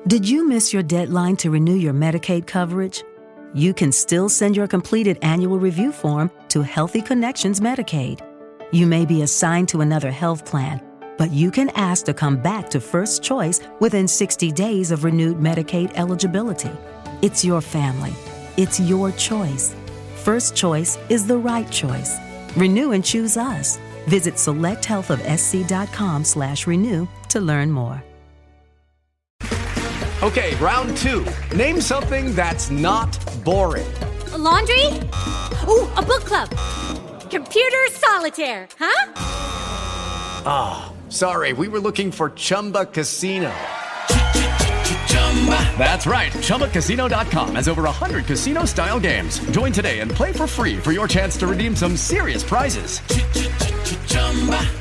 Did you miss your deadline to renew your Medicaid coverage? You can still send your completed annual review form to Healthy Connections Medicaid. You may be assigned to another health plan, but you can ask to come back to First Choice within 60 days of renewed Medicaid eligibility. It's your family. It's your choice. First Choice is the right choice. Renew and choose us. Visit selecthealthofsc.com/renew to learn more. Okay, round two. Name something that's not boring. A laundry? Ooh, a book club. Computer solitaire, huh? Ah, sorry, we were looking for Chumba Casino. That's right, ChumbaCasino.com has over 100 casino-style games. Join today and play for free for your chance to redeem some serious prizes.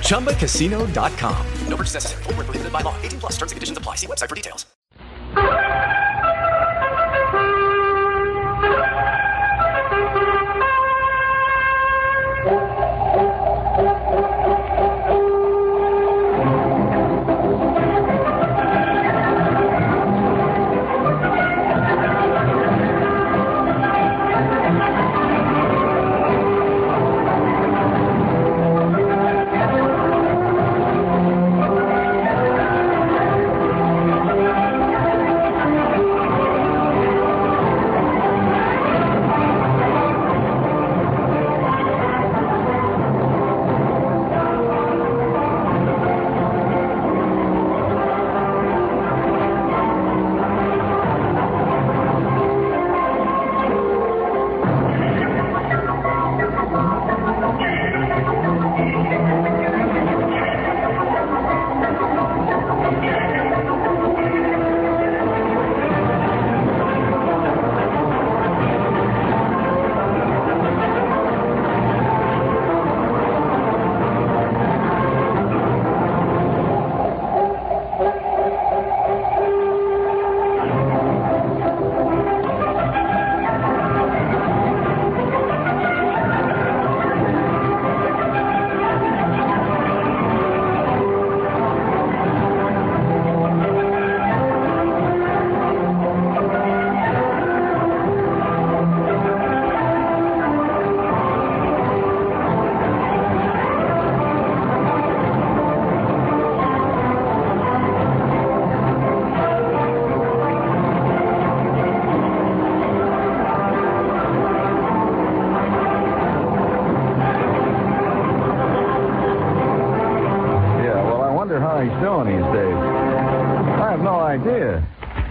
ChumbaCasino.com. No purchase necessary. Void where prohibited by law. 18+ terms and conditions apply. See website for details.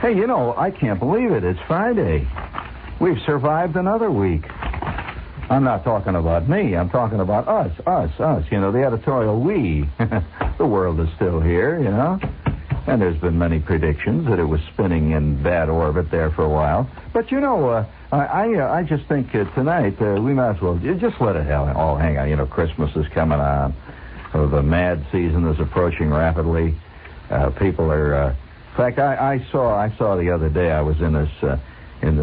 Hey, you know, I can't believe it. It's Friday. We've survived another week. I'm not talking about me. I'm talking about us. You know, the editorial we. The world is still here, you know. And there's been many predictions that it was spinning in bad orbit there for a while. But, you know, I just think tonight we might as well just let it all hang on. You know, Christmas is coming on. The mad season is approaching rapidly. People are... In fact, I saw the other day, I was in this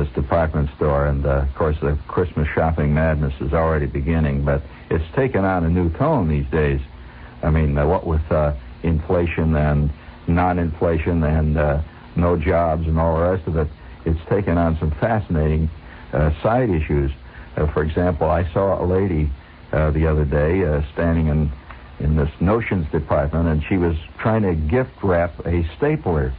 department store, and, of course, the Christmas shopping madness is already beginning, but it's taken on a new tone these days. I mean, what with inflation and non-inflation and no jobs and all the rest of it, it's taken on some fascinating side issues. For example, I saw a lady the other day standing in this notions department, and she was trying to gift wrap a stapler.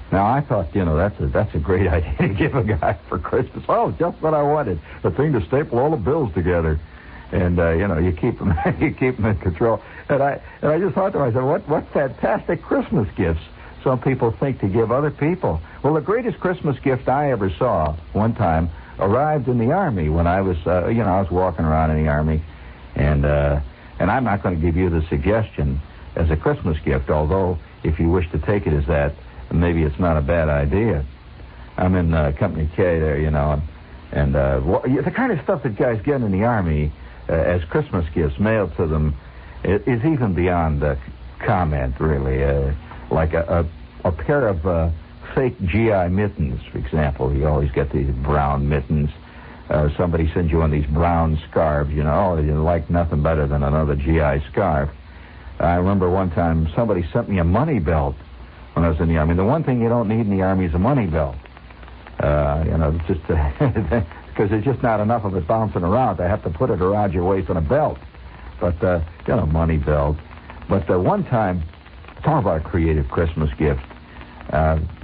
Now, I thought, you know, that's a great idea to give a guy for Christmas. Oh, just what I wanted. The thing to staple all the bills together. And, you know, you keep them in control. And I just thought to myself, what fantastic Christmas gifts some people think to give other people. Well, the greatest Christmas gift I ever saw one time arrived in the Army when I was, I was walking around in the Army. And I'm not going to give you the suggestion as a Christmas gift, although if you wish to take it as that, maybe it's not a bad idea. I'm in Company K there, you know, and the kind of stuff that guys get in the Army as Christmas gifts mailed to them is even beyond comment, really. Like a pair of fake GI mittens, for example. You always get these brown mittens. Somebody sends you one of these brown scarves, you know. You like nothing better than another GI scarf. I remember one time somebody sent me a money belt. when I was in the Army. The one thing you don't need in the Army is a money belt. Just because there's just not enough of it bouncing around. They have to put it around your waist on a belt. But, money belt. But one time, talk about a creative Christmas gift.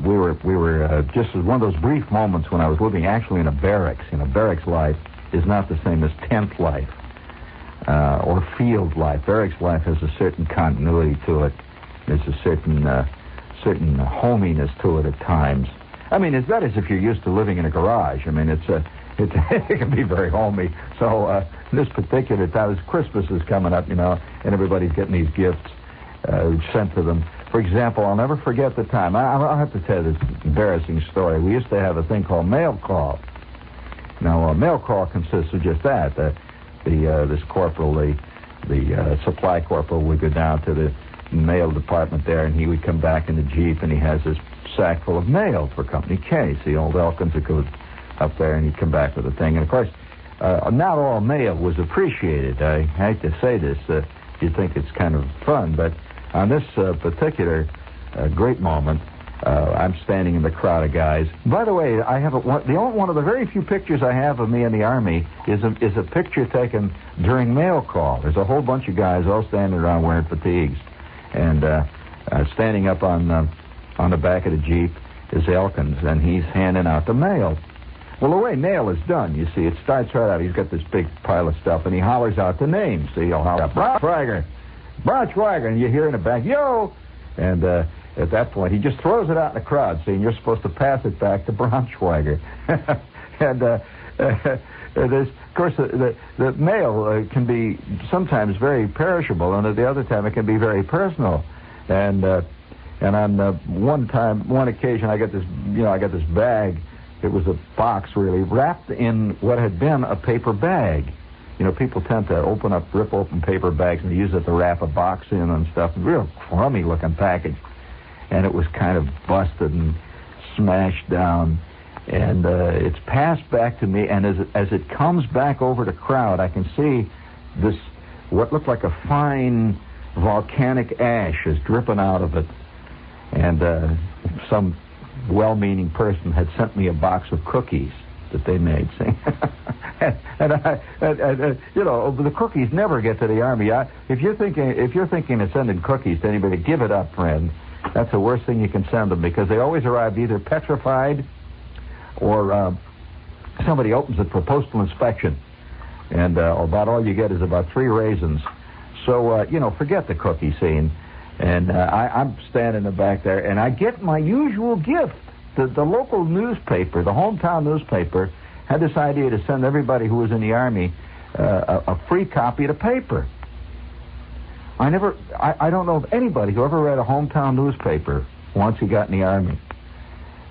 We were just as one of those brief moments when I was living actually in a barracks. Barracks life is not the same as tent life or field life. Barracks life has a certain continuity to it. There's a certain hominess to it at times. I mean, that is if you're used to living in a garage. I mean, it can be very homey. So this particular time, as Christmas is coming up, and everybody's getting these gifts sent to them. For example, I'll never forget the time. I'll have to tell you this embarrassing story. We used to have a thing called mail call. Now, mail call consists of just that. This corporal, the supply corporal, would go down to the mail department there, and he would come back in the Jeep, and he has this sack full of mail for Company K. See, old Elkins would go up there, and he'd come back with a thing. And, of course, not all mail was appreciated. I hate to say this. You'd think it's kind of fun, but on this particular great moment, I'm standing in the crowd of guys. By the way, I have one of the very few pictures I have of me in the Army is a picture taken during mail call. There's a whole bunch of guys all standing around wearing fatigues, and standing up on the back of the Jeep is Elkins, and he's handing out the mail. Well, the way mail is done, you see, it starts right out. He's got this big pile of stuff, and he hollers out the names. See, he'll holler out, Braunschweiger, and you hear in the back, yo! And at that point, he just throws it out in the crowd, see, and you're supposed to pass it back to Braunschweiger. And there's, of course, the mail can be sometimes very perishable, and at the other time it can be very personal. And on one occasion, I got this bag. It was a box, really, wrapped in what had been a paper bag. People tend to rip open paper bags and use it to wrap a box in and stuff. Real crummy-looking package. And it was kind of busted and smashed down. And it's passed back to me, and as it comes back over the crowd, I can see this, what looked like a fine volcanic ash is dripping out of it. And some well-meaning person had sent me a box of cookies that they made, see? and the cookies never get to the Army. If you're thinking of sending cookies to anybody, give it up, friend. That's the worst thing you can send them, because they always arrive either petrified or somebody opens it for postal inspection, and about all you get is about 3 raisins. So, forget the cookie scene. And I'm standing in the back there, and I get my usual gift. The local newspaper, the hometown newspaper, had this idea to send everybody who was in the Army a free copy of the paper. I don't know of anybody who ever read a hometown newspaper once he got in the Army.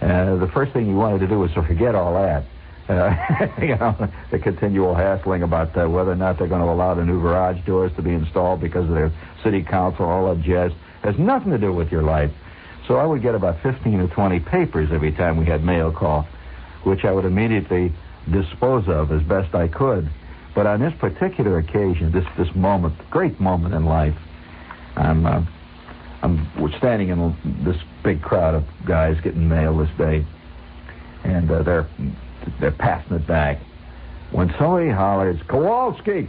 The first thing he wanted to do was to forget all that. The continual hassling about whether or not they're going to allow the new garage doors to be installed because of their city council, all that jazz, has nothing to do with your life. So I would get about 15 or 20 papers every time we had mail call, which I would immediately dispose of as best I could. But on this particular occasion, this moment, great moment in life, we're standing in this big crowd of guys getting mail this day, and they're passing it back. When somebody hollers, Kowalski,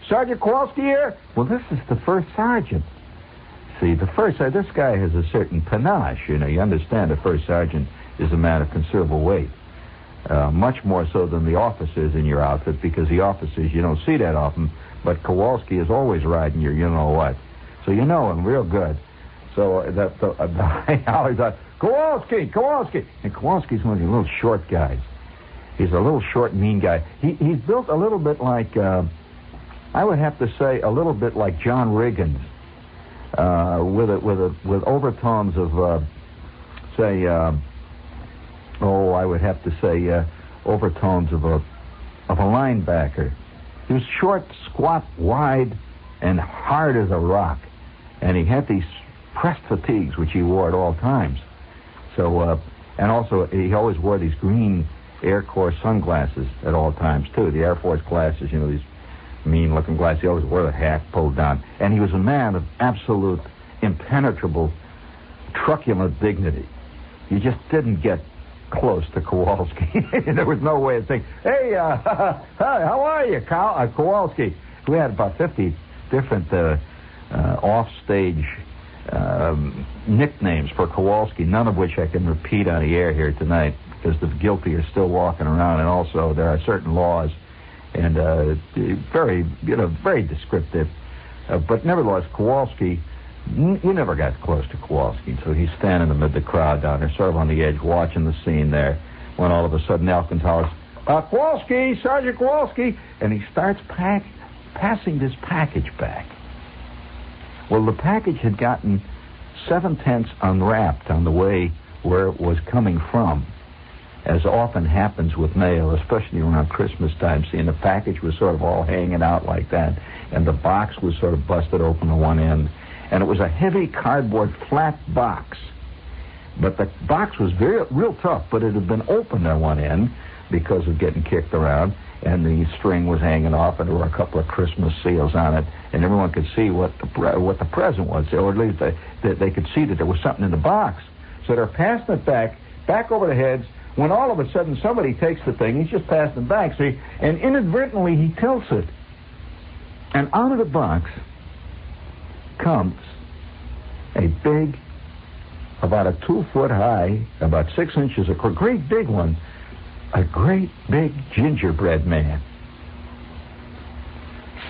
Sergeant Kowalski here? Well, this is the first sergeant. See, this guy has a certain panache, you understand the first sergeant is a man of considerable weight. Much more so than the officers in your outfit, because the officers you don't see that often, but Kowalski is always riding your you-know-what. So you know him real good. So he hollers out, Kowalski! And Kowalski's one of these little short guys. He's a little short, mean guy. He's built a little bit like, I would have to say, a little bit like John Riggins, with overtones of, I would have to say, overtones of a linebacker. He was short, squat, wide, and hard as a rock, and he had these pressed fatigues which he wore at all times. So, and also he always wore these green Air Corps sunglasses at all times, too. The Air Force glasses, these mean-looking glasses. He always wore the hat pulled down. And he was a man of absolute, impenetrable truculent dignity. You just didn't get close to Kowalski. There was no way of saying, hey, how are you, Kowalski? We had about 50 different off-stage nicknames for Kowalski, none of which I can repeat on the air here tonight because the guilty are still walking around, and also there are certain laws and very descriptive. But nevertheless, Kowalski, you never got close to Kowalski, so he's standing amid the crowd down there, sort of on the edge, watching the scene there, when all of a sudden Elkins hollers, Kowalski, Sergeant Kowalski, and he starts passing this package back. Well, the package had gotten 7/10 unwrapped on the way where it was coming from, as often happens with mail, especially around Christmas time. See, and the package was sort of all hanging out like that, and the box was sort of busted open on one end, and it was a heavy cardboard flat box. But the box was real tough, but it had been opened on one end because of getting kicked around, and the string was hanging off, and there were a couple of Christmas seals on it, and everyone could see what the present was, or at least they could see that there was something in the box. So they're passing it back over the heads, when all of a sudden somebody takes the thing, he's just passing it back, see, and inadvertently he tilts it. And out of the box comes a big, about a 2 foot high, about 6 inches, a great big one, a great big gingerbread man.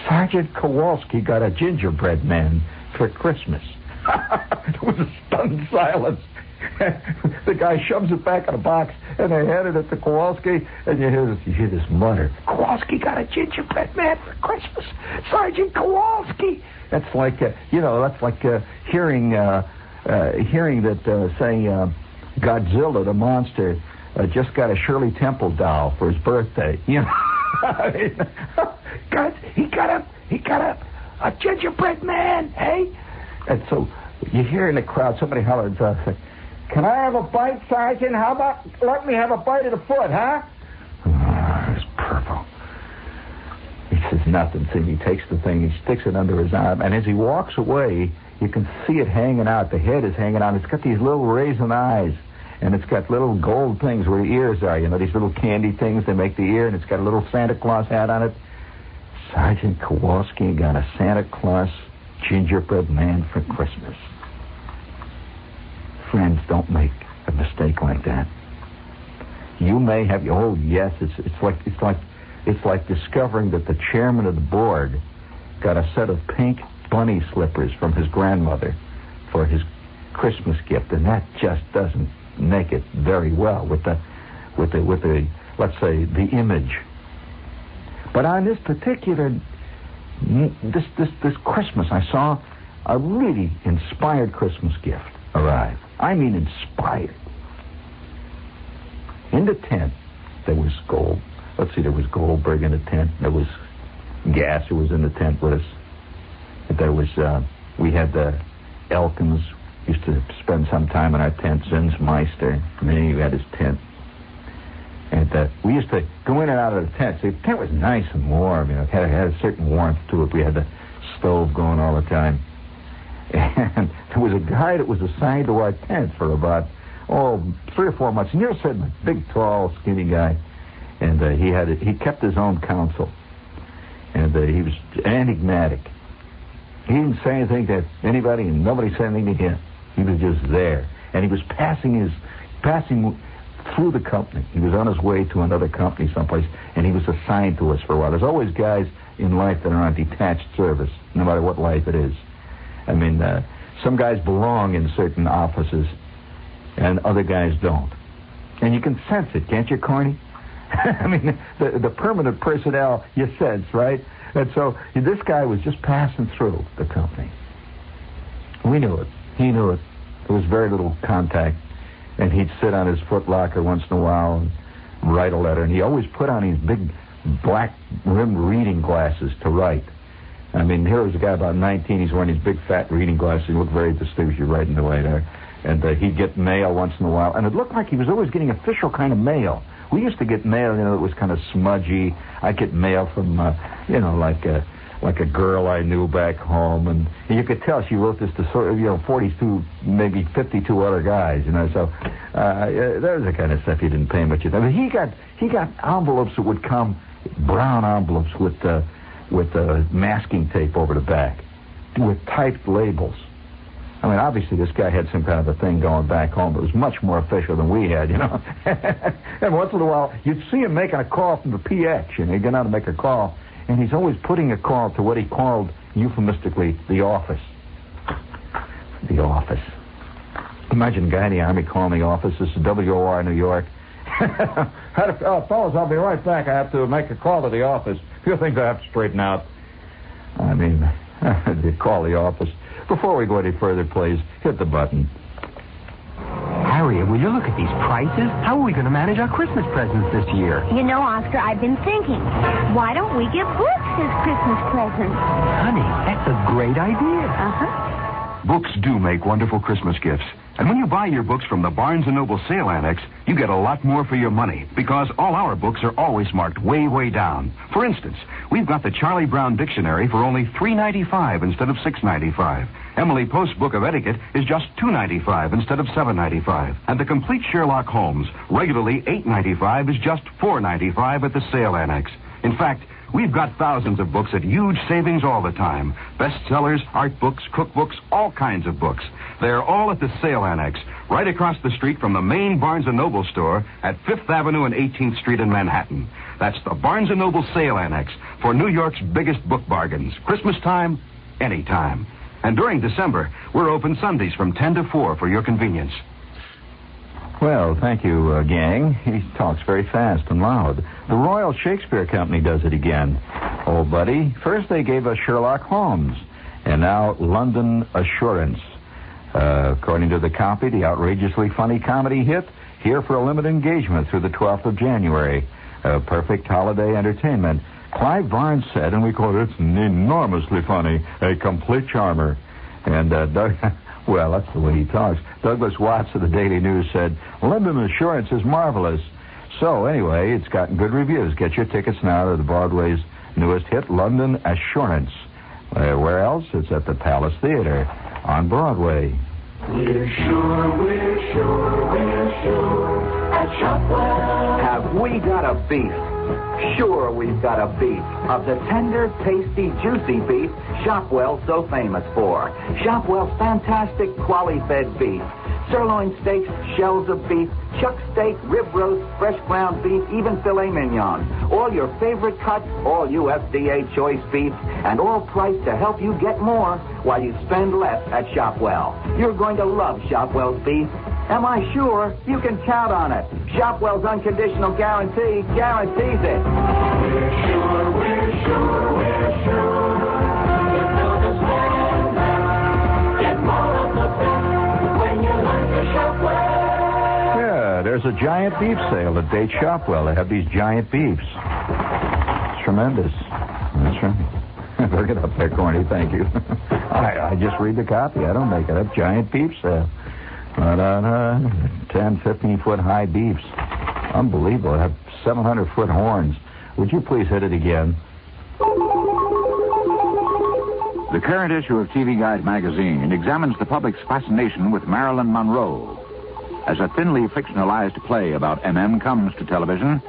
Sergeant Kowalski got a gingerbread man for Christmas. There was a stunned silence. The guy shoves it back in the box, and they handed it to Kowalski, and you hear this mutter, Kowalski got a gingerbread man for Christmas. Sergeant Kowalski. That's like, hearing that, say, Godzilla, the monster, just got a Shirley Temple doll for his birthday. You know, I mean, he got a gingerbread man, hey? And so you hear in the crowd somebody hollers, can I have a bite, Sergeant? How about let me have a bite of the foot, huh? Oh, it's purple. He says nothing. See, he takes the thing, he sticks it under his arm, and as he walks away, you can see it hanging out. The head is hanging out. It's got these little raisin eyes, and it's got little gold things where the ears are. You know, these little candy things that make the ear, and it's got a little Santa Claus hat on it. Sergeant Kowalski got a Santa Claus gingerbread man for Christmas. Friends, don't make a mistake like that. You may have your... Oh, yes, it's like discovering that the chairman of the board got a set of pink bunny slippers from his grandmother for his Christmas gift, and that just doesn't make it very well with the let's say the image. But on this particular this Christmas, I saw a really inspired Christmas gift arrive. I mean, inspired. In the tent, there was gold. Let's see, there was Goldberg in the tent. There was Gas, who was in the tent with us. There was, we had the Elkins, used to spend some time in our tent. Zinsmeister, me, we had his tent. And we used to go in and out of the tent. See, the tent was nice and warm. You know, it had a certain warmth to it. We had the stove going all the time. And there was a guy that was assigned to our tent for about, 3 or 4 months. And you're sitting, a big, tall, skinny guy. And he kept his own counsel. And he was enigmatic. He didn't say anything to anybody, and nobody said anything to him. He was just there. And he was passing through the company. He was on his way to another company someplace, and he was assigned to us for a while. There's always guys in life that are on detached service, no matter what life it is. I mean, some guys belong in certain offices, and other guys don't. And you can sense it, can't you, Corny? I mean, the permanent personnel, you sense, right? And so this guy was just passing through the company. We knew it. He knew it. There was very little contact. And he'd sit on his footlocker once in a while and write a letter. And he always put on these big black-rimmed reading glasses to write. I mean, here was a guy about 19. He's wearing these big, fat reading glasses. He looked very distinguished writing away there. And he'd get mail once in a while. And it looked like he was always getting official kind of mail. We used to get mail, that was kind of smudgy. I'd get mail from, like like a girl I knew back home, and you could tell she wrote this to 42, maybe 52 other guys, So there's the kind of stuff you didn't pay much attention. He got envelopes that would come, brown envelopes with masking tape over the back, with typed labels. I mean, obviously this guy had some kind of a thing going back home. It was much more official than we had, And once in a while, you'd see him making a call from the PX, He'd get out and make a call. And he's always putting a call to what he called, euphemistically, the office. The office. Imagine a guy in the Army calling the office. This is WOR, New York. Fellas, I'll be right back. I have to make a call to the office. A few things I have to straighten out. I mean, they call the office. Before we go any further, please, hit the button. Harriet, will you look at these prices? How are we going to manage our Christmas presents this year? Oscar, I've been thinking. Why don't we give books as Christmas presents? Honey, that's a great idea. Uh-huh. Books do make wonderful Christmas gifts. And when you buy your books from the Barnes & Noble Sale Annex, you get a lot more for your money because all our books are always marked way, way down. For instance, we've got the Charlie Brown Dictionary for only $3.95 instead of $6.95. Emily Post's Book of Etiquette is just $2.95 instead of $7.95. And the Complete Sherlock Holmes, regularly $8.95, is just $4.95 at the Sale Annex. In fact, we've got thousands of books at huge savings all the time. Bestsellers, art books, cookbooks, all kinds of books. They're all at the Sale Annex, right across the street from the main Barnes & Noble store at 5th Avenue and 18th Street in Manhattan. That's the Barnes & Noble Sale Annex for New York's biggest book bargains. Christmas time, anytime. And during December, we're open Sundays from 10 to 4 for your convenience. Well, thank you, gang. He talks very fast and loud. The Royal Shakespeare Company does it again. Oh, buddy, first they gave us Sherlock Holmes, and now London Assurance. According to the copy, the outrageously funny comedy hit, here for a limited engagement through the 12th of January. Perfect holiday entertainment. Clive Barnes said, and we quote, it's enormously funny, a complete charmer. And Doug... Well, that's the way he talks. Douglas Watts of the Daily News said, London Assurance is marvelous. So, anyway, it's gotten good reviews. Get your tickets now to the Broadway's newest hit, London Assurance. Where else? It's at the Palace Theater on Broadway. We're sure at Shopwell. Have we got a beef? Sure, we've got a beef. Of the tender, tasty, juicy beef Shopwell's so famous for. Shopwell's fantastic quality-fed beef. Sirloin steaks, shells of beef, chuck steak, rib roast, fresh ground beef, even filet mignon. All your favorite cuts, all USDA choice beef, and all priced to help you get more while you spend less at Shopwell. You're going to love Shopwell's beef. Am I sure? You can count on it. Shopwell's unconditional guarantee guarantees it. We're sure. You know the standard. Get more of the best when you learn to Shopwell. Yeah, there's a giant beef sale at Date Shopwell. They have these giant beefs. It's tremendous. That's right. Look it up there, Corny. Thank you. I just read the copy. I don't make it up. Giant beef sale. 10, 15-foot high beefs. Unbelievable. They have 700-foot horns. Would you please hit it again? The current issue of TV Guide magazine examines the public's fascination with Marilyn Monroe. As a thinly fictionalized play about M.M. comes to television,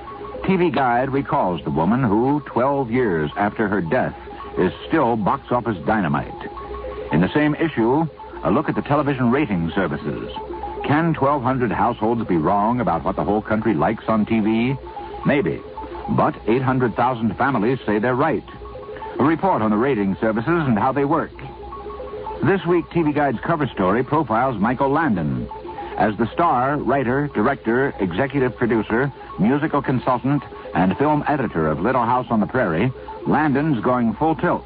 TV Guide recalls the woman who, 12 years after her death, is still box office dynamite. In the same issue, a look at the television rating services. Can 1,200 households be wrong about what the whole country likes on TV? Maybe. But 800,000 families say they're right. A report on the rating services and how they work. This week, TV Guide's cover story profiles Michael Landon. As the star, writer, director, executive producer, musical consultant, and film editor of Little House on the Prairie, Landon's going full tilt.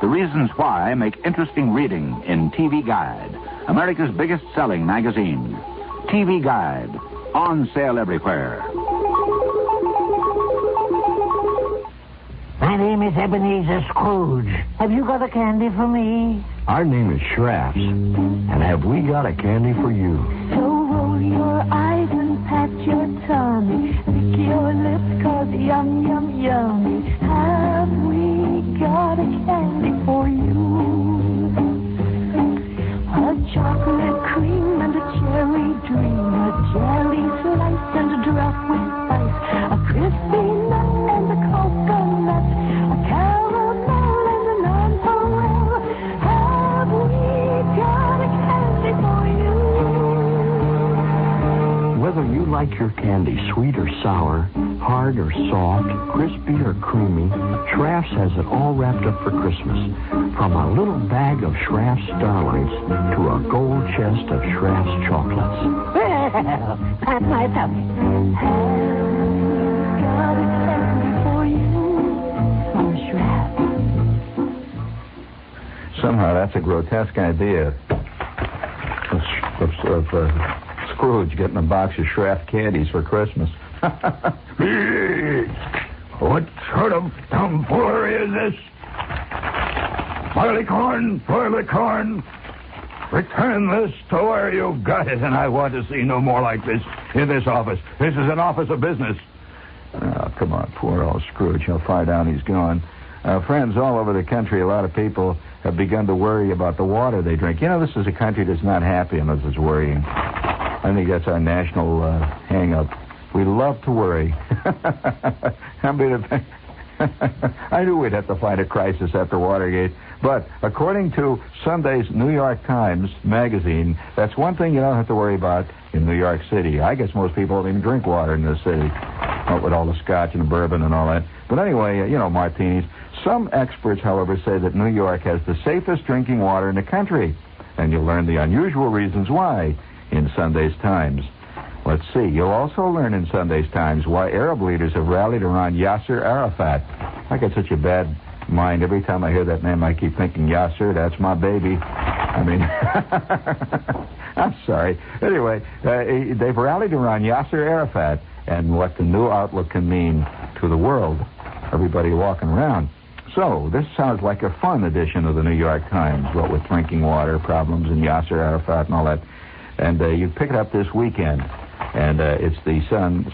The reasons why make interesting reading in TV Guide, America's biggest selling magazine. TV Guide, on sale everywhere. My name is Ebenezer Scrooge. Have you got a candy for me? Our name is Shraps. And have we got a candy for you? So roll your eyes and pat your tummy. Lick your lips 'cause yum, yum, yummy. Have we got a candy with ice, a crispy nut and a coconut, a caramel and a nonpareil. Have we got a candy for you? Whether you like your candy sweet or sour, hard or soft, crispy or creamy, Schrafft's has it all wrapped up for Christmas. From a little bag of Schrafft's Starlights to a gold chest of Schrafft's chocolates. Well, pat my tummy. Got a candy for you from Schrafft's. Somehow that's a grotesque idea of Scrooge getting a box of Schrafft candies for Christmas. What sort of tomfoolery is this? Barleycorn, return this to where you got it, and I want to see no more like this in this office. This is an office of business. Oh, come on, poor old Scrooge. How far down he's gone. Friends all over the country, a lot of people have begun to worry about the water they drink. You know, this is a country that's not happy unless it's worrying. I think that's our national hang-up. We love to worry. I knew we'd have to find a crisis after Watergate. But according to Sunday's New York Times magazine, that's one thing you don't have to worry about in New York City. I guess most people don't even drink water in this city, with all the scotch and the bourbon and all that. But anyway, martinis. Some experts, however, say that New York has the safest drinking water in the country. And you'll learn the unusual reasons why in Sunday's Times. Let's see. You'll also learn in Sunday's Times why Arab leaders have rallied around Yasser Arafat. I get such a bad mind. Every time I hear that name, I keep thinking, Yasser, that's my baby. I mean, I'm sorry. Anyway, they've rallied around Yasser Arafat and what the new outlook can mean to the world. Everybody walking around. So, this sounds like a fun edition of the New York Times, what with drinking water problems and Yasser Arafat and all that. And you pick it up this weekend. And it's the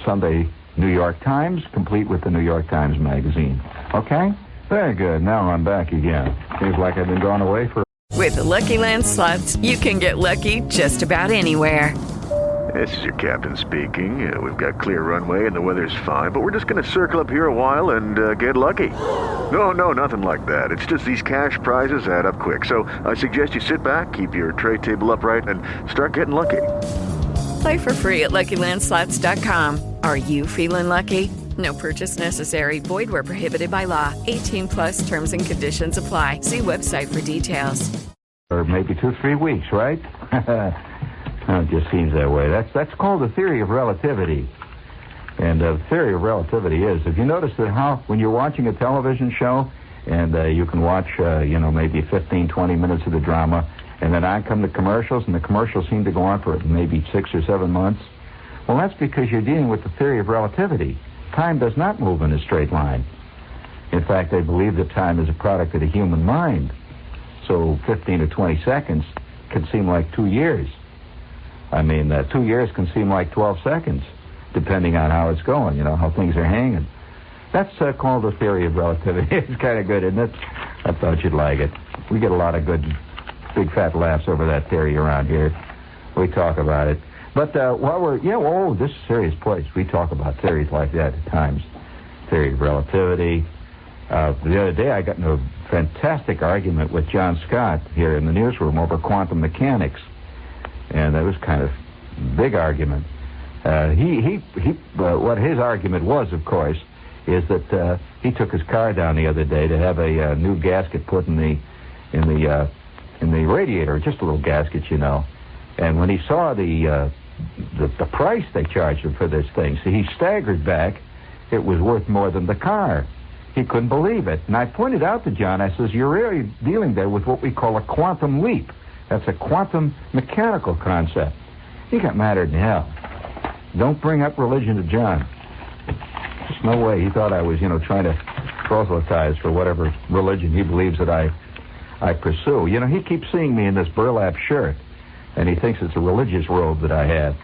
Sunday New York Times, complete with the New York Times magazine. Okay? Very good. Now I'm back again. Seems like I've been gone away for... With the Lucky Land Slots, you can get lucky just about anywhere. This is your captain speaking. We've got clear runway and the weather's fine, but we're just going to circle up here a while and get lucky. No, nothing like that. It's just these cash prizes add up quick. So I suggest you sit back, keep your tray table upright, and start getting lucky. Play for free at LuckyLandSlots.com. Are you feeling lucky? No purchase necessary. Void where prohibited by law. 18+ terms and conditions apply. See website for details. Or maybe 2-3 weeks, right? It just seems that way. That's called the theory of relativity. And the theory of relativity is, if you notice that how when you're watching a television show and you can watch, maybe 15, 20 minutes of the drama, and then on come the commercials, and the commercials seem to go on for maybe 6 or 7 months. Well, that's because you're dealing with the theory of relativity. Time does not move in a straight line. In fact, they believe that time is a product of the human mind. So 15 or 20 seconds can seem like 2 years. I mean, 2 years can seem like 12 seconds, depending on how it's going, how things are hanging. That's called the theory of relativity. It's kind of good, isn't it? I thought you'd like it. We get a lot of good big fat laughs over that theory around here. We talk about it. But while we're, this is a serious place. We talk about theories like that at times. Theory of relativity. The other day I got in a fantastic argument with John Scott here in the newsroom over quantum mechanics. And that was kind of a big argument. What his argument was, of course, is that he took his car down the other day to have a new gasket put in the radiator, just a little gasket, And when he saw the price they charged him for this thing, so he staggered back. It was worth more than the car. He couldn't believe it. And I pointed out to John, I says, you're really dealing there with what we call a quantum leap. That's a quantum mechanical concept. He got madder than hell. Don't bring up religion to John. There's no way. He thought I was, trying to proselytize for whatever religion he believes that I pursue. He keeps seeing me in this burlap shirt, and he thinks it's a religious robe that I have.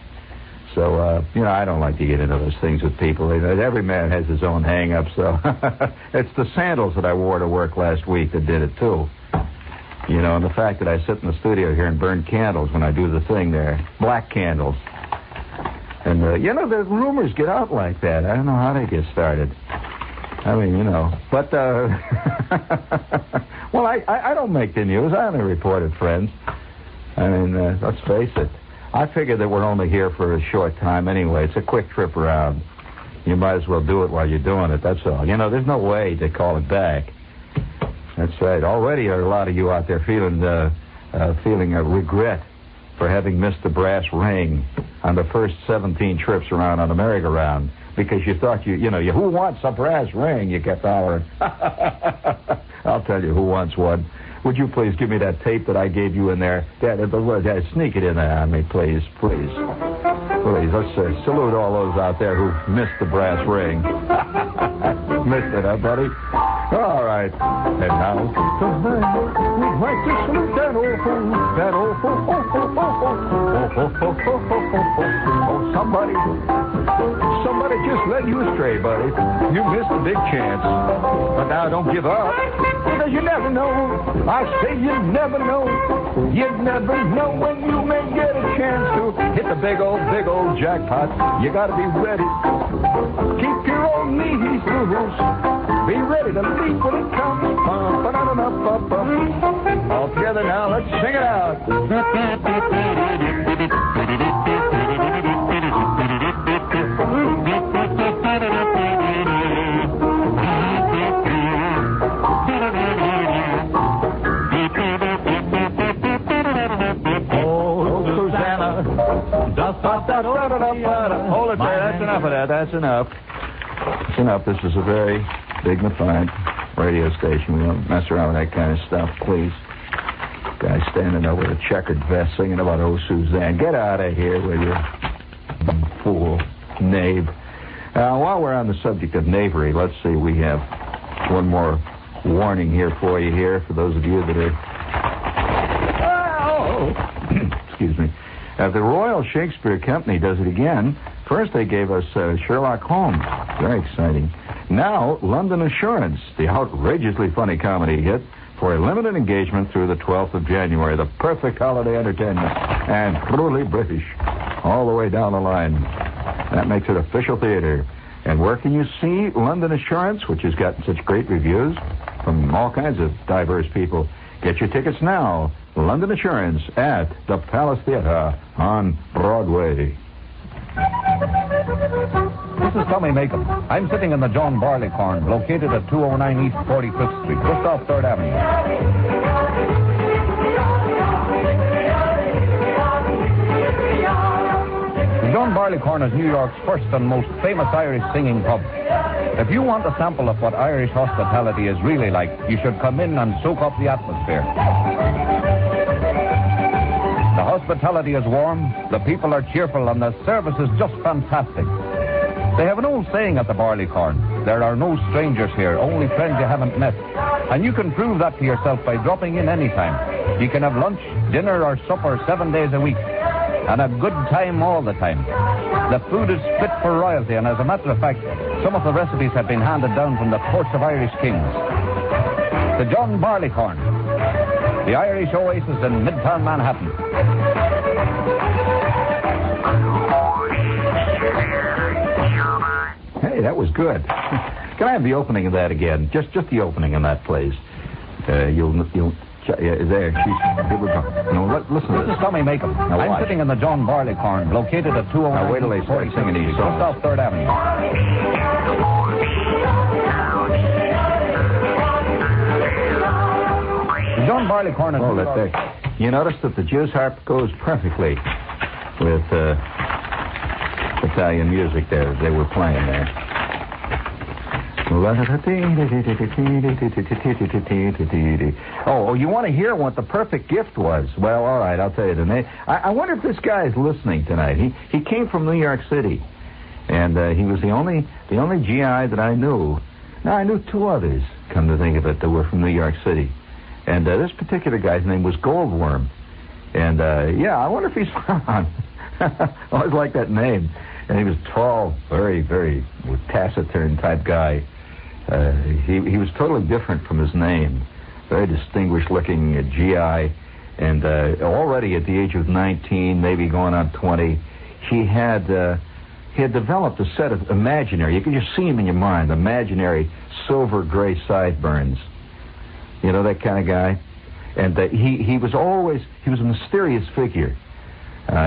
So, I don't like to get into those things with people. Every man has his own hang-up, so it's the sandals that I wore to work last week that did it, too. And the fact that I sit in the studio here and burn candles when I do the thing there. Black candles. And the rumors get out like that. I don't know how they get started. I mean, But, well, I don't make the news. I only report it, friends. I mean, let's face it. I figure that we're only here for a short time anyway. It's a quick trip around. You might as well do it while you're doing it, that's all. There's no way to call it back. That's right. Already are a lot of you out there feeling a regret for having missed the brass ring on the first 17 trips around on the merry-go-round because you thought who wants a brass ring? You kept hollering. I'll tell you who wants one. Would you please give me that tape that I gave you in there? Dad, sneak it in there on me, please. Please. Let's salute all those out there who missed the brass ring. Missed it, huh, buddy? All right. And now, tonight, we'd like to salute that old fool. Oh, somebody just led you astray, buddy. You missed a big chance. But now don't give up, because you never know. I say you never know. You never know when you may get a chance to hit the big old jackpot. You got to be ready. Keep your old knees loose. Be ready to leap when it comes. All together now, let's sing it out. Hold it there. That's enough of that. That's enough. That's enough. This is a very dignified radio station. We don't mess around with that kind of stuff, please. Guy standing there with a checkered vest singing about Oh Suzanne. Get out of here, will you? Fool. Knave. While we're on the subject of knavery, let's see. We have one more warning here for you here, for those of you that are... Excuse me. The Royal Shakespeare Company does it again. First, they gave us Sherlock Holmes. Very exciting. Now, London Assurance, the outrageously funny comedy hit for a limited engagement through the 12th of January. The perfect holiday entertainment. And truly British. All the way down the line. That makes it official theater. And where can you see London Assurance, which has gotten such great reviews from all kinds of diverse people? Get your tickets now. London Assurance at the Palace Theater on Broadway. This is Tommy Makem. I'm sitting in the John Barleycorn, located at 209 East 45th Street, just off 3rd Avenue. The John Barleycorn is New York's first and most famous Irish singing pub. If you want a sample of what Irish hospitality is really like, you should come in and soak up the atmosphere. The hospitality is warm, the people are cheerful, and the service is just fantastic. They have an old saying at the Barleycorn: there are no strangers here, only friends you haven't met. And you can prove that to yourself by dropping in anytime. You can have lunch, dinner, or supper 7 days a week. And a good time all the time. The food is fit for royalty, and as a matter of fact, some of the recipes have been handed down from the courts of Irish kings. The John Barleycorn, the Irish oasis in Midtown Manhattan. Hey, that was good. Can I have the opening of that again? Just the opening of that, please. You'll. There, here we go. No, listen to this. This is Tommy Makem. I'm sitting in the John Barleycorn, located at 209. Now, wait till they start singing these songs. Just off 3rd Avenue. The John Barleycorn is... Hold it there. You notice that the Jew's harp goes perfectly with Italian music there they were playing there. Oh, you want to hear what the perfect gift was? Well, all right, I'll tell you the name. I wonder if this guy is listening tonight. He came from New York City, and he was the only GI that I knew. Now, I knew two others, come to think of it, that were from New York City. And this particular guy's name was Goldworm. And, I wonder if he's found. I always liked that name. And he was tall, very, very taciturn type guy. He was totally different from his name. Very distinguished-looking GI. And already at the age of 19, maybe going on 20, he had he had developed a set of imaginary, you can just see him in your mind, imaginary silver gray sideburns. You know, that kind of guy? And he was a mysterious figure.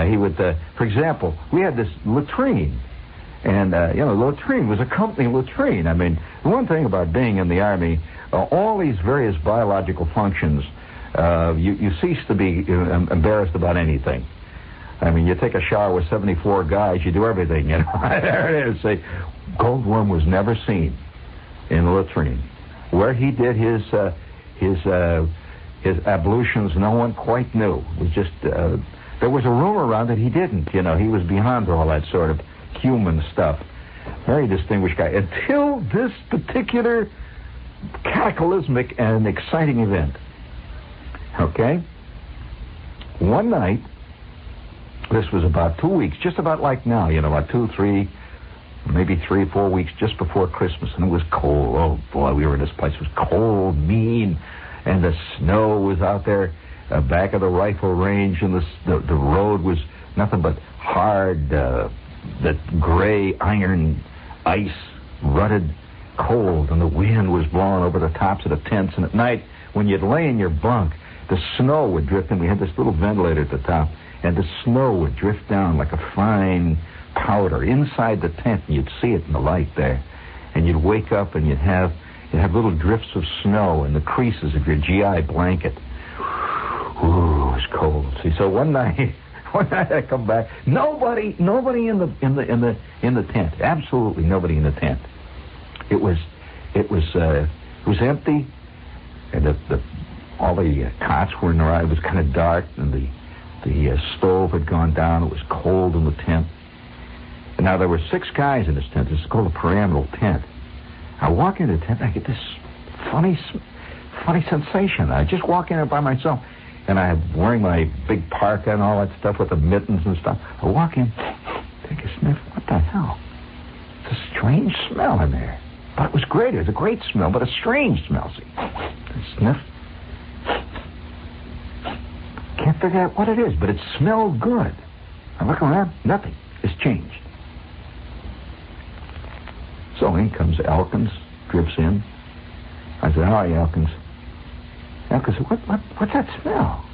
He would, for example, we had this latrine. And, latrine was a company latrine. I mean, the one thing about being in the Army, all these various biological functions, you cease to be embarrassed about anything. I mean, you take a shower with 74 guys, you do everything, you know. There it is. Say, Goldworm was never seen in the latrine. Where he did his ablutions, no one quite knew. It was just, there was a rumor around that he didn't, you know. He was beyond all that sort of human stuff. Very distinguished guy. Until this particular cataclysmic and exciting event. Okay? One night, this was about 2 weeks, just about like now, you know, about 2, 3, maybe 3 or 4 weeks just before Christmas, and it was cold. Oh, boy, we were in this place. It was cold, mean, and the snow was out there back of the rifle range, and the road was nothing but hard, that gray iron ice, rutted cold, and the wind was blowing over the tops of the tents, and at night, when you'd lay in your bunk, the snow would drift in. We had this little ventilator at the top, and the snow would drift down like a fine powder inside the tent, and you'd see it in the light there. And you'd wake up, and you'd have little drifts of snow in the creases of your GI blanket. Ooh, it was cold. See, so one night I come back, nobody in the tent. Absolutely nobody in the tent. It was empty, and all the cots were in the right. It was kind of dark, and the stove had gone down. It was cold in the tent. And now there were 6 guys in this tent. This is called a pyramidal tent. I walk into the tent, and I get this funny sensation. I just walk in there by myself, and I'm wearing my big parka and all that stuff with the mittens and stuff. I walk in, take a sniff. What the hell? It's a strange smell in there. But it was great. It was a great smell, but a strange smell. See, I sniff. Can't figure out what it is, but it smelled good. I look around, nothing. It's changed. So in comes Elkins, drifts in. I said, "How are you, Elkins?" Elkins said, what's that smell?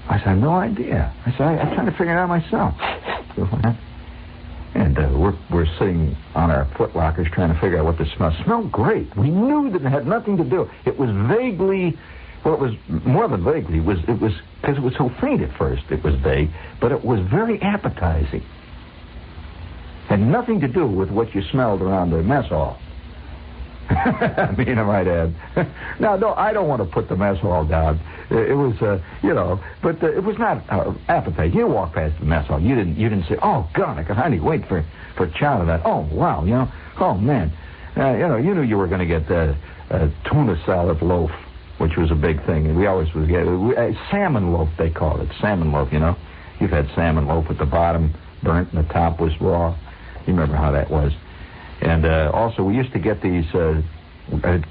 I said, "I have no idea." I said, I'm trying to figure it out myself. And we're sitting on our footlockers trying to figure out what this smelled. It smelled great. We knew that it had nothing to do. It was vaguely... Well, it was more than vaguely. It was because it was so faint at first. It was vague, but it was very appetizing. Had nothing to do with what you smelled around the mess hall. I mean, I might add. Now, no, I don't want to put the mess hall down. It was, but it was not appetizing. You walk past the mess hall. You didn't say, "Oh God, I can hardly wait for a chow to that." Oh wow, oh man, you knew you were going to get a tuna salad loaf, which was a big thing. And we always would get salmon loaf, they called it. Salmon loaf, you know. You've had salmon loaf at the bottom burnt and the top was raw. You remember how that was. And also we used to get these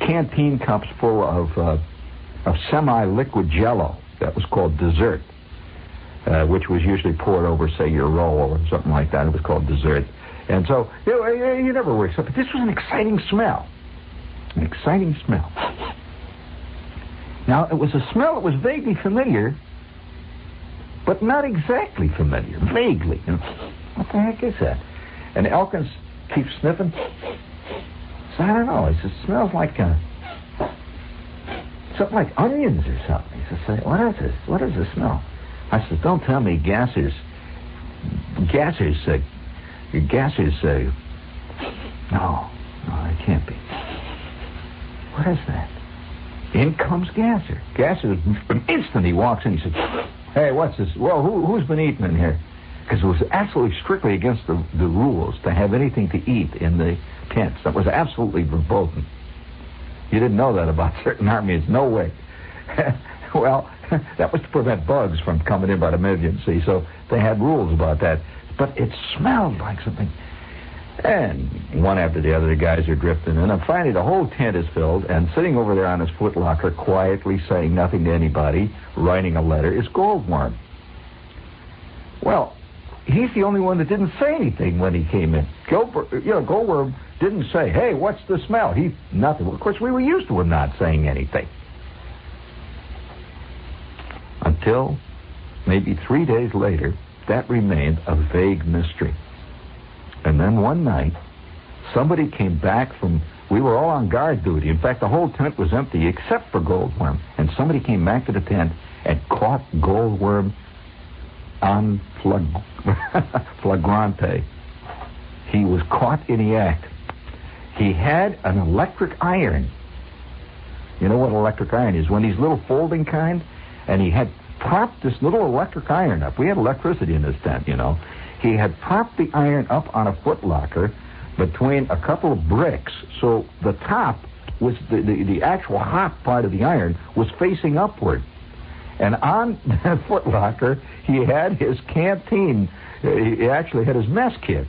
canteen cups full of semi-liquid Jell-O. That was called dessert, which was usually poured over, say, your roll or something like that. It was called dessert. And so you never were except. But this was an exciting smell. An exciting smell. Now, it was a smell that was vaguely familiar, but not exactly familiar. Vaguely. What the heck is that? And Elkins keeps sniffing. So I don't know. He says, it smells like something like onions or something. He says, "What is this? What is the smell?" I said, "Don't tell me gases. No, it can't be. What is that?" In comes Gasser. Gasser, instantly walks in. He said, "Hey, what's this? Well, who's been eating in here?" Because it was absolutely strictly against the rules to have anything to eat in the tents. That was absolutely verboten. You didn't know that about certain armies. No way. Well, that was to prevent bugs from coming in by the million, see, so they had rules about that. But it smelled like something. And one after the other, the guys are drifting in. And finally, the whole tent is filled, and sitting over there on his footlocker, quietly saying nothing to anybody, writing a letter, is Goldworm. Well, he's the only one that didn't say anything when he came in. Goldworm didn't say, "Hey, what's the smell?" Nothing. Of course, we were used to him not saying anything. Until maybe 3 days later, that remained a vague mystery. And then one night, somebody came back from... We were all on guard duty. In fact, the whole tent was empty except for Goldworm. And somebody came back to the tent and caught Goldworm on flagrante. He was caught in the act. He had an electric iron. You know what an electric iron is? One of these little folding kind. And he had propped this little electric iron up. We had electricity in this tent, you know. He had propped the iron up on a footlocker between a couple of bricks, so the top was the actual hot part of the iron was facing upward. And on that footlocker, he had his canteen. He actually had his mess kit.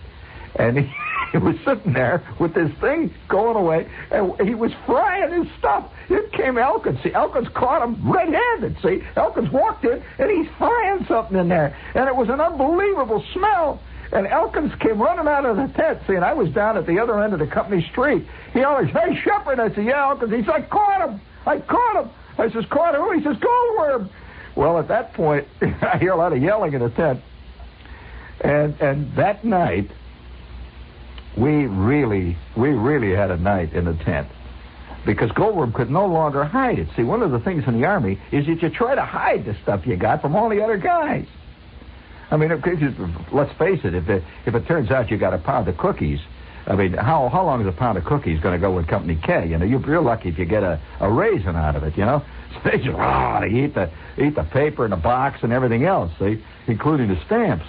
And he was sitting there with this thing going away, and he was frying his stuff. In came Elkins. See, Elkins caught him red-handed, see. Elkins walked in, and he's frying something in there. And it was an unbelievable smell. And Elkins came running out of the tent, see, and I was down at the other end of the company street. He always, "Hey, Shepard." I said, "Yeah, Elkins." He said, I caught him. I says, "Caught who?" He says, "Goldworm." Well, at that point, I hear a lot of yelling in the tent. And that night, we really had a night in the tent. Because Goldworm could no longer hide it. See, one of the things in the Army is that you try to hide the stuff you got from all the other guys. I mean, let's face it, if it turns out you got a pound of cookies, I mean, how long is a pound of cookies going to go with Company K? You know, you're lucky if you get a raisin out of it, you know? So they just, they eat the paper and the box and everything else, see, including the stamps.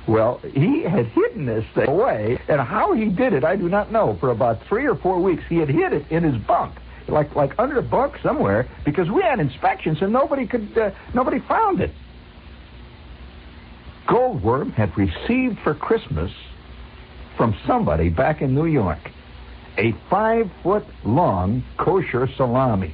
Well, he had hidden this thing away, and how he did it, I do not know. For about 3 or 4 weeks, he had hid it in his bunk, like under a bunk somewhere, because we had inspections and nobody found it. Goldworm had received for Christmas from somebody back in New York a 5-foot-long kosher salami.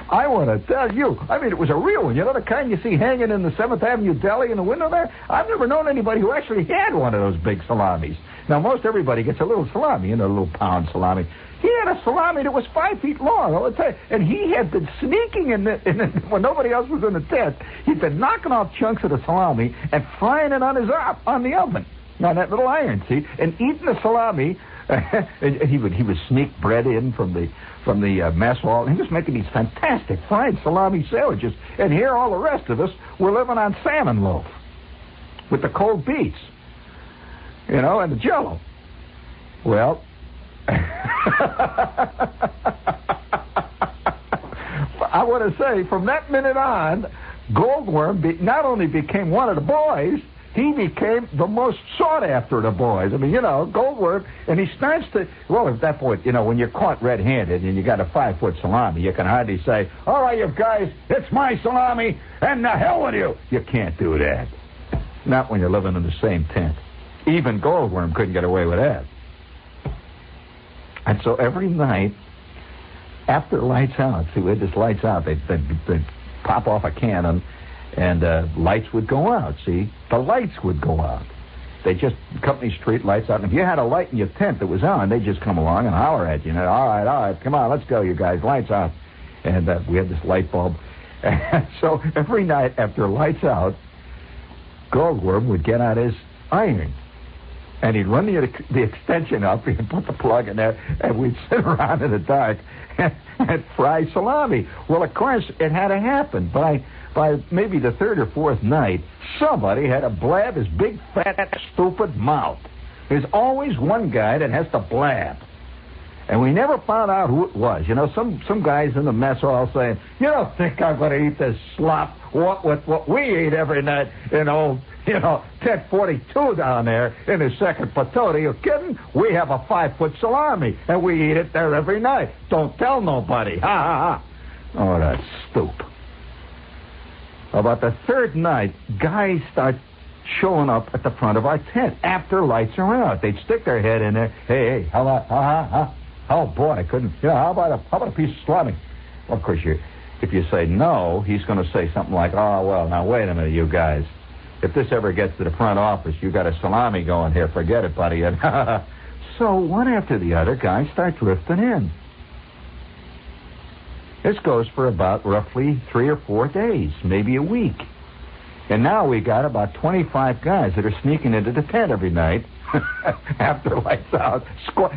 I want to tell you, I mean, it was a real one. You know, the kind you see hanging in the 7th Avenue deli in the window there? I've never known anybody who actually had one of those big salamis. Now, most everybody gets a little salami, you know, a little pound salami. He had a salami that was 5 feet long, I'll tell you. And he had been sneaking when nobody else was in the tent. He'd been knocking off chunks of the salami and frying it on the oven, on that little iron, see, and eating the salami. And he would sneak bread in from the mess hall. And he was making these fantastic fried salami sandwiches. And here, all the rest of us were living on salmon loaf with the cold beets, you know, and the Jell-O. Well, I want to say, from that minute on, Goldworm not only became one of the boys, he became the most sought after of the boys. I mean, you know, Goldworm, and he starts to, well, at that point, you know, when you're caught red-handed and you got a 5-foot salami, you can hardly say, "All right, you guys, it's my salami, and the hell with you." You can't do that. Not when you're living in the same tent. Even Goldworm couldn't get away with that. And so every night, after lights out, see, we had this lights out, they'd pop off a cannon, and lights would go out, see? The lights would go out. They just, company street lights out. And if you had a light in your tent that was on, they'd just come along and holler at you. And all right, come on, let's go, you guys, lights out. And we had this light bulb. And so every night after lights out, Goldworm would get out his iron. And he'd run the extension up, he'd put the plug in there, and we'd sit around in the dark and fry salami. Well, of course, it had to happen. By maybe the 3rd or 4th night, somebody had to blab his big, fat, stupid mouth. There's always one guy that has to blab. And we never found out who it was. You know, some guys in the mess hall saying, "You don't think I'm going to eat this slop with what we eat every night in old, you know, Tent 42 down there in the 2nd Platoon. Are you kidding? We have a 5-foot salami, and we eat it there every night. Don't tell nobody. Ha, ha, ha." Oh, that stoop. About the 3rd night, guys start showing up at the front of our tent after lights are out. They'd stick their head in there. Hey, how about, oh, boy, I couldn't. You know, how about a piece of salami? Well, of course, if you say no, he's going to say something like, "Oh, well, now, wait a minute, you guys. If this ever gets to the front office, you got a salami going here. Forget it, buddy. And so one after the other, guys start drifting in. This goes for about roughly 3 or 4 days, maybe a week. And now we got about 25 guys that are sneaking into the tent every night after lights out.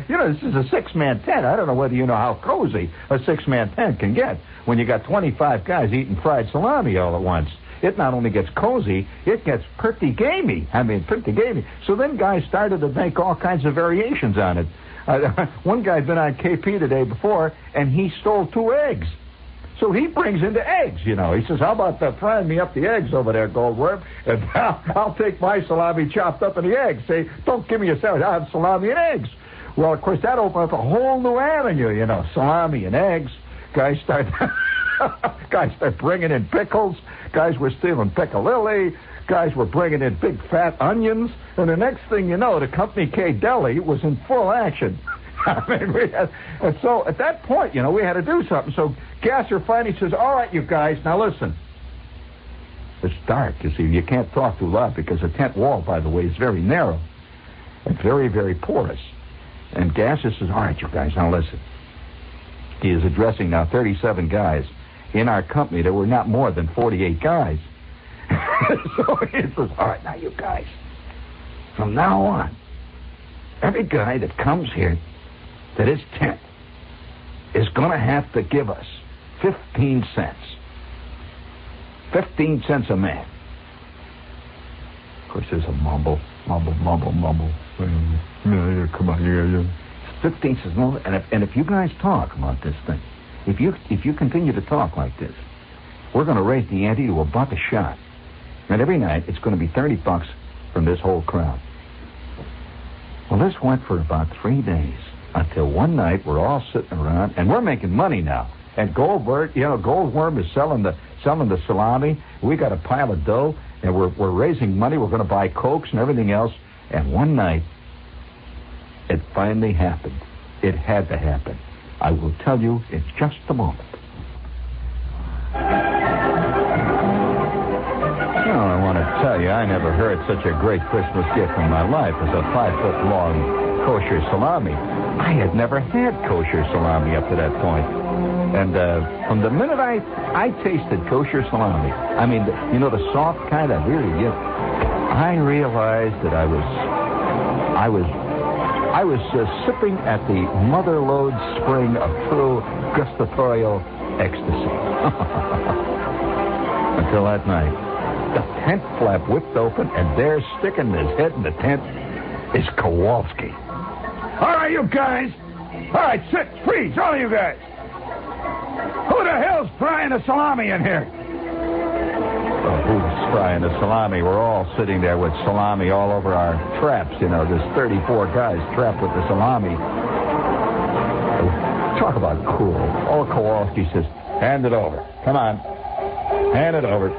You know, this is a 6-man tent. I don't know whether you know how cozy a 6-man tent can get when you got 25 guys eating fried salami all at once. It not only gets cozy, it gets pretty gamey. Pretty gamey. So then guys started to make all kinds of variations on it. One guy had been on KP the day before, and he stole 2 eggs. So he brings in the eggs, you know. He says, how about frying me up the eggs over there, Goldworm? And I'll take my salami chopped up in the eggs. Say, don't give me a sandwich. I'll have salami and eggs. Well, of course, that opened up a whole new avenue, you know, salami and eggs. Guys start bringing in pickles. Guys were stealing piccalilli. Guys were bringing in big fat onions. And the next thing you know, the Company K Deli was in full action. And so at that point, you know, we had to do something. So Gasser finally says, all right, you guys, now listen. It's dark, you see. You can't talk too loud because the tent wall, by the way, is very narrow and very, very porous. And Gasser says, all right, you guys, now listen. He is addressing now 37 guys. In our company, there were not more than 48 guys. So he says, all right, now you guys, from now on, every guy that comes here to this tent is going to have to give us 15 cents. 15 cents a man. Of course, there's a mumble. Come on, 15 cents. No, and if you guys talk about this thing, if you continue to talk like this, we're going to raise the ante to $1 a shot. And every night, it's going to be $30 from this whole crowd. Well, this went for about 3 days until one night we're all sitting around, and we're making money now. And Goldworm is selling the salami. We got a pile of dough, and we're raising money. We're going to buy Cokes and everything else. And one night, it finally happened. It had to happen. I will tell you in just a moment. Well, I want to tell you, I never heard such a great Christmas gift in my life as a 5-foot-long kosher salami. I had never had kosher salami up to that point. And from the minute I tasted kosher salami, I mean, the soft kind of really, I realized that I was sipping at the mother-lode spring of true gustatorial ecstasy. Until that night, the tent flap whipped open, and there, sticking his head in the tent, is Kowalski. All right, you guys. All right, sit, freeze, all of you guys. Who the hell's frying the salami in here? Well, who's frying the salami? We're all sitting there with salami all over our traps. There's 34 guys trapped with the salami. Talk about cool. Old Kowalski says, hand it over. Come on. Hand it over.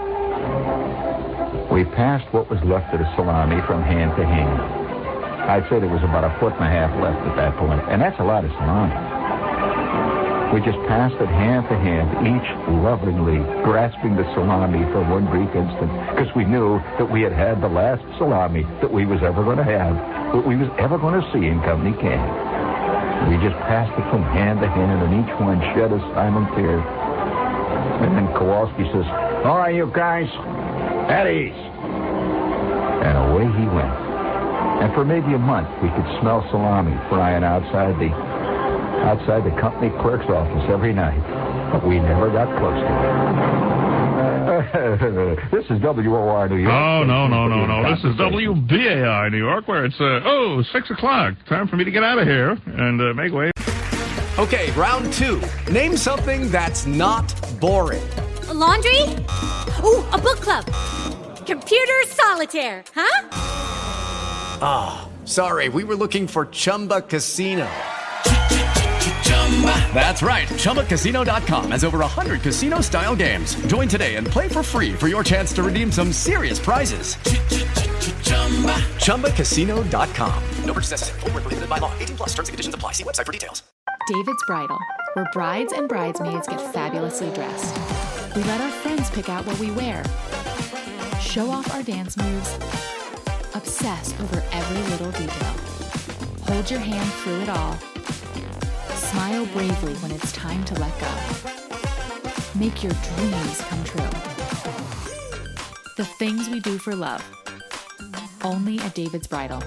We passed what was left of the salami from hand to hand. I'd say there was about 1.5 foot left at that point, and that's a lot of salami. We just passed it hand to hand, each lovingly grasping the salami for one brief instant, because we knew that we had had the last salami that we was ever going to have, that we was ever going to see in Company K. We just passed it from hand to hand, and each one shed a silent tear. And then Kowalski says, all right, you guys, at ease. And away he went. And for maybe a month, we could smell salami frying outside the company clerk's office every night. But we never got close to it. This is WOR New York. Oh, no. This is WBAI New York, where it's, 6 o'clock. Time for me to get out of here and make way. Okay, round 2. Name something that's not boring. A laundry? Ooh, a book club. Computer solitaire, huh? Ah, sorry, we were looking for Chumba Casino. That's right, ChumbaCasino.com has over 100 casino-style games. Join today and play for free for your chance to redeem some serious prizes. ChumbaCasino.com. No purchase necessary. Void where prohibited by law. 18+. Terms and conditions apply. See website for details. David's Bridal, where brides and bridesmaids get fabulously dressed. We let our friends pick out what we wear. Show off our dance moves. Obsess over every little detail. Hold your hand through it all. Smile bravely when it's time to let go. Make your dreams come true. The things we do for love. Only at David's Bridal.